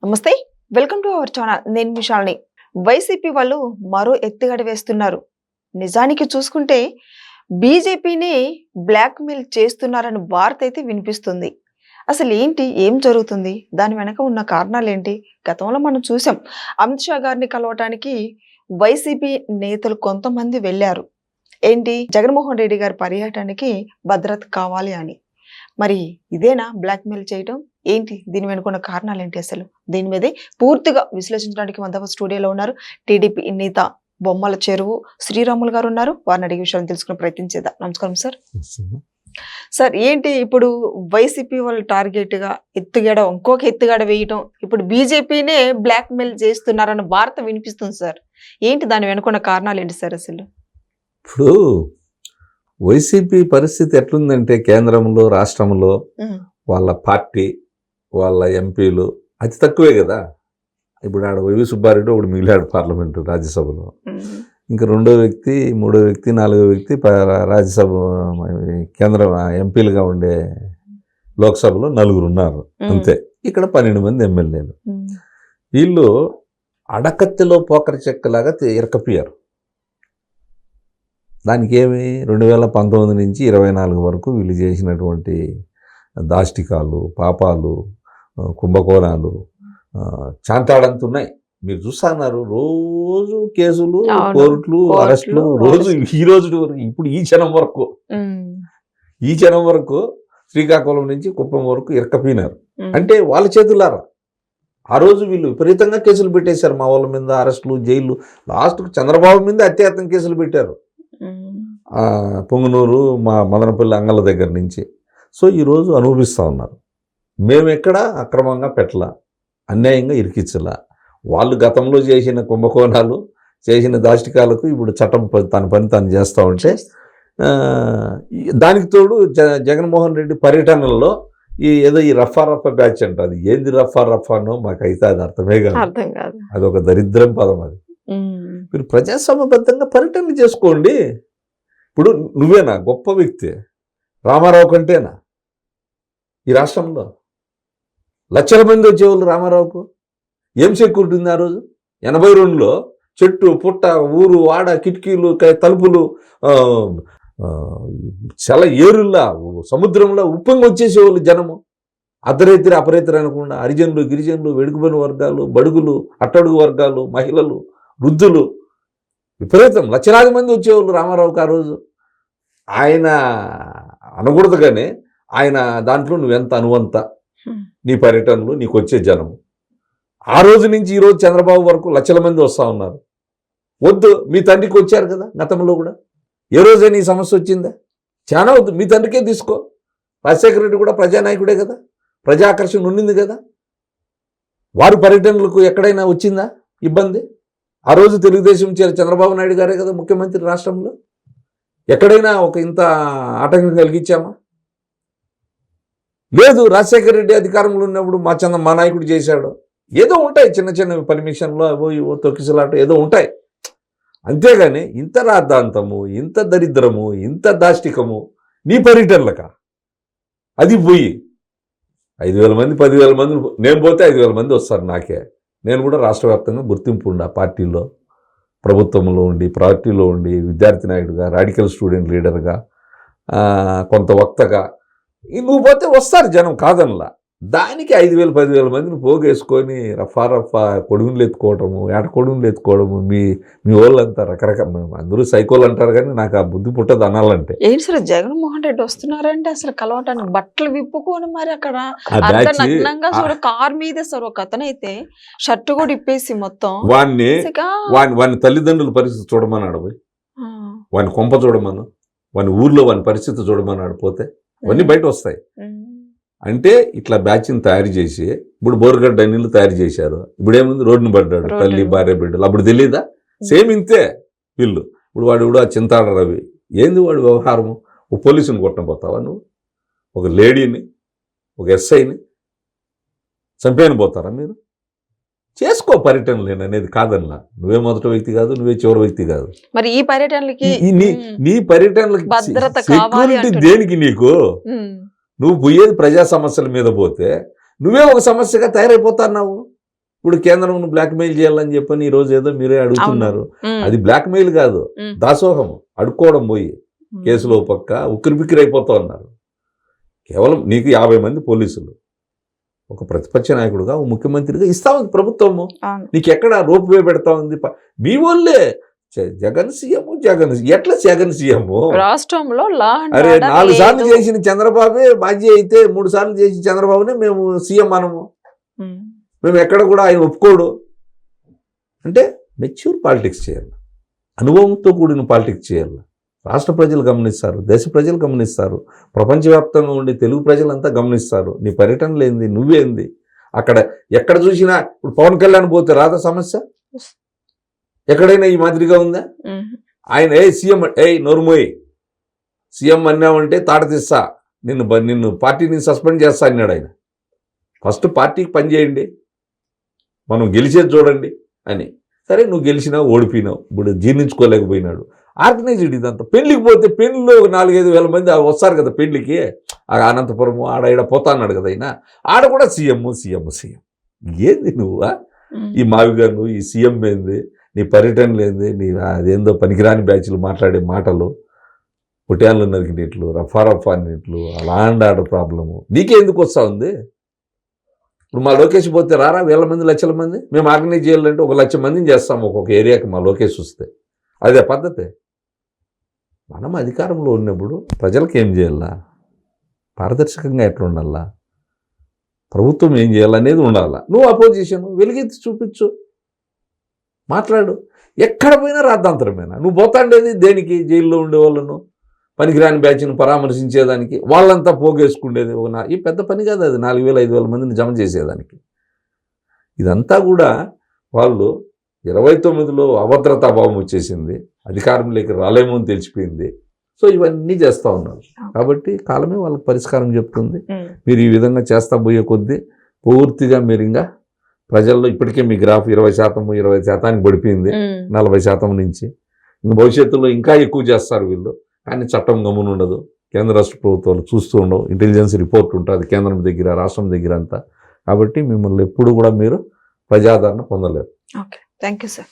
నమస్తే, welcome to our channel. నేను మిషాల్ని. YCP వాళ్ళు మరో ఎత్తుగడ వేస్తున్నారు. నిజానికి చూసుకుంటే బీజేపీని బ్లాక్మెయిల్ చేస్తున్నారని వార్త అయితే వినిపిస్తుంది. అసలు ఏంటి, ఏం జరుగుతుంది, దాని వెనక ఉన్న కారణాలు ఏంటి? గతంలో మనం చూసాం, అమిత్ షా గారిని కలవటానికి వైసీపీ నేతలు కొంతమంది వెళ్ళారు. ఏంటి, జగన్మోహన్ రెడ్డి గారి పర్యటనకి భద్రత కావాలి అని. మరి ఇదేనా బ్లాక్మెయిల్ చేయటం? ఏంటి దీని వెనుకున్న కారణాలు ఏంటి? అసలు దీని మీదే పూర్తిగా విశ్లేషించడానికి మన స్టూడియోలో ఉన్నారు టీడీపీ నేత బొమ్మల చెరువు శ్రీరాములు గారు ఉన్నారు. వారిని అడిగే విషయాలను తెలుసుకునే ప్రయత్నం చేద్దాం. నమస్కారం సార్. సార్, ఏంటి ఇప్పుడు వైసీపీ వాళ్ళు టార్గెట్ గా ఇంకొక ఎత్తుగడ వేయటం, ఇప్పుడు బీజేపీనే బ్లాక్మెయిల్ చేస్తున్నారన్న వార్త వినిపిస్తుంది సార్. ఏంటి దాని వెనుకున్న కారణాలు ఏంటి సార్? అసలు ఇప్పుడు వైసీపీ పరిస్థితి ఎట్లుందంటే కేంద్రంలో రాష్ట్రంలో వాళ్ళ పార్టీ వాళ్ళ ఎంపీలు అతి తక్కువే కదా. ఇప్పుడు ఆడ వైవి సుబ్బారెడ్డి ఒకడు మిగిలాడు పార్లమెంటు రాజ్యసభలో, ఇంకా రెండో వ్యక్తి, మూడో వ్యక్తి, నాలుగో వ్యక్తి రాజ్యసభ కేంద్ర ఎంపీలుగా ఉండే లోక్సభలో 4 ఉన్నారు అంతే. ఇక్కడ 12 మంది ఎమ్మెల్యేలు. వీళ్ళు అడకత్తెలో పోకర చెక్కలాగా ఇరకపోయారు. దానికి ఏమి 2019 నుంచి 24 వరకు వీళ్ళు చేసినటువంటి దాష్టికాలు, పాపాలు, కుంభకోణాలు చాంతాడంతున్నాయి. మీరు చూస్తున్నారు, రోజు కేసులు, కోర్టులు, అరెస్టులు, రోజు ఈ రోజు వరకు. ఇప్పుడు ఈ క్షణం వరకు శ్రీకాకుళం నుంచి కుప్పం వరకు ఇరకపోయినారు. అంటే వాళ్ళ చేతులారా ఆ రోజు వీళ్ళు విపరీతంగా కేసులు పెట్టేశారు. మా వాళ్ళ మీద అరెస్టులు, జైలు. లాస్ట్కు చంద్రబాబు మీద అత్యాత్తం కేసులు పెట్టారు. పొంగునూరు, మా మదనపల్లి అంగళ్ళ దగ్గర నుంచి. సో ఈరోజు అనుభవిస్తూ ఉన్నారు. మేము ఎక్కడ అక్రమంగా పెట్టలా, అన్యాయంగా ఇరికిచ్చలా. వాళ్ళు గతంలో చేసిన కుంభకోణాలు, చేసిన దాష్టికాలకు ఇప్పుడు చట్టం తన పని తను చేస్తూ ఉంటే, దానికి తోడు జగన్మోహన్ రెడ్డి పర్యటనల్లో ఏదో ఈ రఫా బ్యాచ్ అంట. అది ఏంది రఫానో మాకైతే అది అర్థమే కాదు. అది ఒక దరిద్రం పదం. అది మీరు ప్రజాస్వామ్యబద్ధంగా పర్యటన చేసుకోండి. ఇప్పుడు నువ్వేనా గొప్ప వ్యక్తి? రామారావు కంటేనా ఈ రాష్ట్రంలో లక్షల మంది వచ్చేవాళ్ళు రామారావుకు? ఏం సెక్యూరిటీ ఉంది ఆ రోజు? 82లో చెట్టు పుట్ట, ఊరు వాడ, కిటికీలు, తలుపులు, చాలా ఏరుల్లా, సముద్రంలో ఉప్పంగా వచ్చేసేవాళ్ళు జనము. అర్ధరైతులు అపరైతులు అనకుండా హరిజనులు, గిరిజనులు, వెడుగుబడి వర్గాలు, బడుగులు, అట్టడుగు వర్గాలు, మహిళలు, వృద్ధులు, విపరీతం లక్షలాది మంది వచ్చేవాళ్ళు రామారావుకి ఆ రోజు. ఆయన అనకూడదు కానీ ఆయన దాంట్లో నువ్వెంత అనువంత నీ పర్యటనలు, నీకు వచ్చే జనము. ఆ రోజు నుంచి ఈరోజు చంద్రబాబు వరకు లక్షల మంది వస్తూ ఉన్నారు. వద్దు, మీ తండ్రికి వచ్చారు కదా గతంలో కూడా. ఏ రోజైనా ఈ సమస్య వచ్చిందా? చాలా వద్దు, మీ తండ్రికే తీసుకో. రాజశేఖర రెడ్డి కూడా ప్రజానాయకుడే కదా, ప్రజాకర్షణ ఉండింది కదా. వారి పర్యటనలకు ఎక్కడైనా వచ్చిందా ఇబ్బంది? ఆ రోజు తెలుగుదేశం చంద్రబాబు నాయుడు గారే కదా ముఖ్యమంత్రి రాష్ట్రంలో. ఎక్కడైనా ఒక ఇంత ఆటంకం కలిగించామా? లేదు. రాజశేఖర రెడ్డి అధికారంలో ఉన్నప్పుడు మా నాయకుడు చేశాడు. ఏదో ఉంటాయి చిన్న చిన్న పర్మిషన్లో అవో తొక్కిసలాట ఏదో ఉంటాయి. అంతేగాని ఇంత రాద్ధాంతము, ఇంత దరిద్రము, ఇంత దాష్టికము నీ పర్యటనలక? అది పోయి 5,000 మంది 10,000 మంది, నేను పోతే 5,000 మంది వస్తారు నాకే. నేను కూడా రాష్ట్ర వ్యాప్తంగా గుర్తింపు ఉండి పార్టీలో, ప్రభుత్వంలో ఉండి, పార్టీలో ఉండి, విద్యార్థి నాయకుడిగా, రాడికల్ స్టూడెంట్ లీడర్గా, కొంత వక్తగా. నువ్వు పోతే వస్తారు జనం, కాదనలా. దానికి 5,000 10,000 మందిని పోగేసుకొని రఫా కొడుగులు ఎత్తుకోవడము, కొడుగులు ఎత్తుకోవడము. మీ వాళ్ళంతా రకరకాల, అందరూ సైకోలు అంటారు కానీ నాకు ఆ బుద్ధి పుట్టదు అనాలంటే. ఏంటి సార్, జగన్మోహన్ రెడ్డి వస్తున్నారంటే అసలు కలవటానికి బట్టలు విప్పుకొని మరి అక్కడ నగ్నంగా కార్ మీద సార్ ఒక అతనైతే షర్టు కూడా ఇప్పేసి మొత్తం వాని తల్లిదండ్రుల పరిస్థితి చూడమన్నాడు. పోయి వాని కొంప చూడమను, వాని ఊర్లో వాని పరిస్థితి చూడమన్నాడు. పోతే అవన్నీ బయట వస్తాయి. అంటే ఇట్లా బ్యాచ్ని తయారు చేసి, ఇప్పుడు బోరుగడ్డ నీళ్ళు తయారు చేశారు. ఇప్పుడు ఏముంది, రోడ్డుని పడ్డాడు, తల్లి భార్య బిడ్డలు. అప్పుడు తెలీదా? సేమ్ ఇంతే వీళ్ళు. ఇప్పుడు వాడు కూడా చింతాడ రవి. ఏంది వాడు వ్యవహారము? ఒక పోలీసుని కొట్టబోతావా నువ్వు? ఒక లేడీని, ఒక ఎస్ఐని చంపేయని పోతారా మీరు? చేసుకో పర్యటనలు అనేది కాదన్నా. నువ్వే మొదటి వ్యక్తి కాదు, నువ్వే చివరి వ్యక్తి కాదు. మరి ఈ పర్యటనలకి నీ పర్యటనలకి సెక్యూరిటీ దేనికి నీకు? నువ్వు పోయేది ప్రజా సమస్యల మీద పోతే నువ్వే ఒక సమస్యగా తయారైపోతున్నావు. ఇప్పుడు కేంద్రం బ్లాక్మెయిల్ చేయాలని చెప్పని ఈ రోజు ఏదో మీరే అడుగుతున్నారు. అది బ్లాక్మెయిల్ కాదు, దాసోహం, అడుక్కోవడం పోయి కేసులో పక్క ఉక్కిరిబిక్కిరి అయిపోతా ఉన్నారు. కేవలం నీకు 50 మంది పోలీసులు, ఒక ప్రతిపక్ష నాయకుడుగా, ఒక ముఖ్యమంత్రిగా ఇస్తా ఉంది ప్రభుత్వము. నీకు ఎక్కడ రోప్ వే పెడతా ఉంది? మీ వాళ్ళే జగన్ సీఎం, ఎట్లా జగన్ సీఎం రాష్ట్రంలో అరే 4 సార్లు చేసిన చంద్రబాబే మాజీ అయితే 3 సార్లు చేసిన చంద్రబాబునే మేము సీఎం మనము. మేము ఎక్కడ కూడా ఆయన ఒప్పుకోడు అంటే మెచ్యూర్ పాలిటిక్స్ చేయాలి, అనుభవంతో కూడిన పాలిటిక్స్ చేయాలి. రాష్ట్ర ప్రజలు గమనిస్తారు, దేశ ప్రజలు గమనిస్తారు, ప్రపంచవ్యాప్తంగా ఉండే తెలుగు ప్రజలంతా గమనిస్తారు. నీ పర్యటనలు ఏంది, నువ్వేంది, అక్కడ ఎక్కడ చూసినా ఇప్పుడు పవన్ కళ్యాణ్ పోతే రాదా సమస్య? ఎక్కడైనా ఈ మాదిరిగా ఉందా? ఆయన సీఎం నోరుమోయ్, సీఎం అన్నామంటే తాట తీస్తా, నిన్ను పార్టీని సస్పెండ్ చేస్తా అన్నాడు ఆయన. ఫస్ట్ పార్టీకి పని చేయండి, మనం గెలిచేది చూడండి అని. సరే నువ్వు గెలిచినావు, ఓడిపోయినావు, ఇప్పుడు జీర్ణించుకోలేకపోయినాడు. ఆర్గనైజ్డ్ ఇదంతా. పెళ్లికి పోతే పెళ్లిలో 4-5 వేల మంది వస్తారు కదా పెళ్లికి, అనంతపురము ఆడ ఈడ పోతా అన్నాడు కదా ఆయన. ఆడ కూడా సీఎం ఏంది నువ్వు? ఈ మావిగాను ఈ సీఎం ఏంది, నీ పర్యటనలు ఏంది, నీ అదేందో పనికిరాని బ్యాచ్లు మాట్లాడే మాటలు, పుట్యాలు నరికినట్లు, రఫా అన్నిట్లు, లాండ్ ఆర్డర్ ప్రాబ్లము నీకే ఎందుకు వస్తూ ఉంది? ఇప్పుడు మా లోకేష్ పోతే రారా 1000 మంది 1,00,000 మంది? మేము ఆర్గనైజ్ చేయాలంటే 1,00,000 మందిని చేస్తాము ఒక్కొక్క ఏరియాకి. మా లోకేష్ వస్తే అదే పద్ధతి. మనం అధికారంలో ఉన్నప్పుడు ప్రజలకు ఏం చేయాలా, పారదర్శకంగా ఎట్లా ఉండాలా, ప్రభుత్వం ఏం చేయాలనేది ఉండాలా. నువ్వు అపోజిషన్ వెలిగెత్తి చూపించు, మాట్లాడు. ఎక్కడ పోయినా రాద్ధాంతరమేనా? నువ్వు పోతాండేది దేనికి? జైల్లో ఉండే వాళ్ళను, పనికిరాని బ్యాచ్ను పరామర్శించేదానికి, వాళ్ళంతా పోగేసుకునేది. ఈ పెద్ద పని కాదు అది, 4,000-5,000 మందిని జమ చేసేదానికి. ఇదంతా కూడా వాళ్ళు 29లో అభద్రతాభావం వచ్చేసింది, అధికారంలోకి రాలేమో అని తెలిసిపోయింది. సో ఇవన్నీ చేస్తూ ఉన్నారు. కాబట్టి కాలమే వాళ్ళకి పరిష్కారం చెప్తుంది. మీరు ఈ విధంగా చేస్తా పోయే కొద్దీ పూర్తిగా మీరు ఇంకా ప్రజల్లో ఇప్పటికే మీ గ్రాఫ్ 20% పడిపోయింది, 40% నుంచి. ఇంకా భవిష్యత్తులో ఇంకా ఎక్కువ చేస్తారు వీళ్ళు. కానీ చట్టం గమనుండదు, కేంద్ర రాష్ట్ర ప్రభుత్వాలు చూస్తూ ఉండవు, ఇంటెలిజెన్స్ రిపోర్ట్ ఉంటుంది కేంద్రం దగ్గర, రాష్ట్రం దగ్గర అంతా. కాబట్టి మిమ్మల్ని ఎప్పుడు కూడా మీరు ప్రజాదరణ పొందలేరు. Okay, thank you sir.